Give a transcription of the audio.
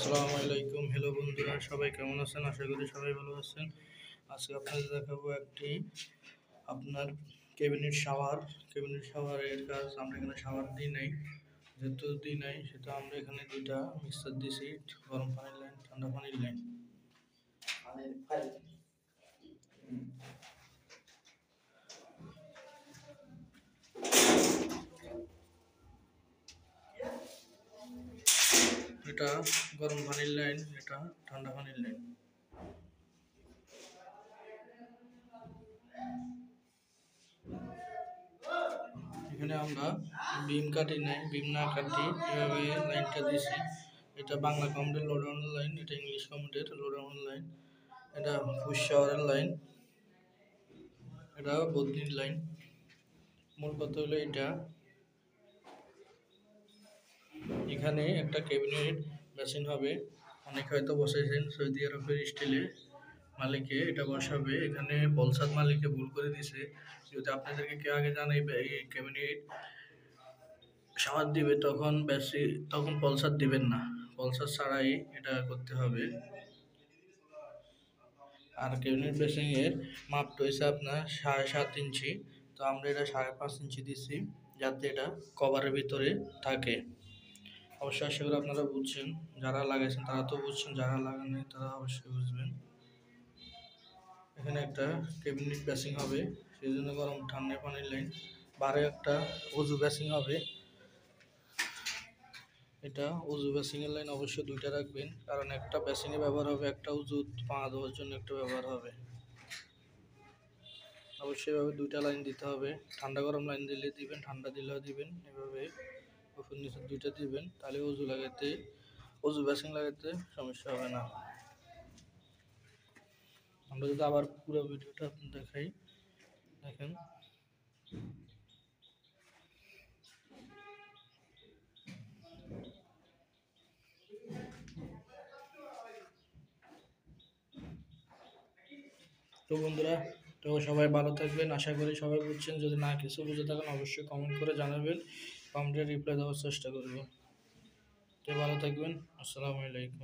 আসসালামু আলাইকুম। হ্যালো বন্ধুরা, সবাই কেমন আছেন? আশা করি সবাই ভালো আছেন। আজকে আপনাদের দেখাবো একটি আপনার ক্যাবিনেট শাওয়ারের কাজ। আমরা এখানে শাওয়ার দিই নাই, যেহেতু দিই নাই সেটা আমরা এখানে দুইটা মিক্সার দিছি, গরম পানির লাইন, ঠান্ডা পানির লাইন। এটা গরম পানির লাইন, এটা ঠান্ডা পানির লাইন। এখানে আমরা বিম কাটি নাই, বিম না কাটি এভাবে লাইনটা দিছি। এটা বাংলা কমেন্টের লোড অন লাইন, এটা ইংলিশ কমেন্টের লোড অন লাইন, এটা ফুশ শাওয়ারের লাইন, এটা বদনির লাইন। মূল কথা হলো এটা, এখানে একটা ক্যাবিনেট মেশিন হবে। অনেকে হয়তো বসাইছেন সৌদি আরবের স্টিলে, মালিকে এটা বসাবে। এখানে বলসাদ মালিকে ভুল করে দিছে। যদি আপনাদেরকে কেউ আগে জানাইবে এই ক্যাবিনেট শাওয়ার দিবে তখন পলসার দিবেন না, পলসার ছাড়াই এটা করতে হবে। আর ক্যাবিনেট বেসিং এর মাপটা হয়েছে আপনার 7.5 ইঞ্চি, তো আমরা এটা 5.5 ইঞ্চি দিচ্ছি যাতে এটা কভারের ভিতরে থাকে। অবশ্যই আশা করি আপনারা বুঝছেন, যারা লাগাইছেন তারা তো বুঝছেন, যারা লাগান তারা অবশ্যই বুঝবেন। এখানে একটা ক্যাবিনেট বেসিং হবে, সেই জন্য গরম ঠান্ডা পানির লাইন। বারে একটা উজু বেসিং হবে, এটা উজু বেসিংয়ের লাইন অবশ্যই দুইটা রাখবেন, কারণ একটা বেসিংয়ে ব্যবহার হবে, একটা উজু পা ধোয়ার জন্য একটা ব্যবহার হবে। অবশ্যই এভাবে দুইটা লাইন দিতে হবে। ঠান্ডা গরম লাইন দিলে দিবেন, ঠান্ডা দিলেও দিবেন, এভাবে উপর নিচে দুইটা দিবেন, তাহলে উজু বেসিং লাগাতে সমস্যা হবে না। আমরা যদি আবার পুরো ভিডিওটা আপনি দেখাই, দেখেন। তো বন্ধুরা, তো সবাই ভালো থাকবেন, আশা করি সবাই বুঝছেন। যদি না কিছু বুঝে থাকেন অবশ্যই কমেন্ট করে জানাবেন, কমেন্টে রিপ্লাই দেওয়ার চেষ্টা করব। তো ভালো থাকবেন, আসসালামু আলাইকুম।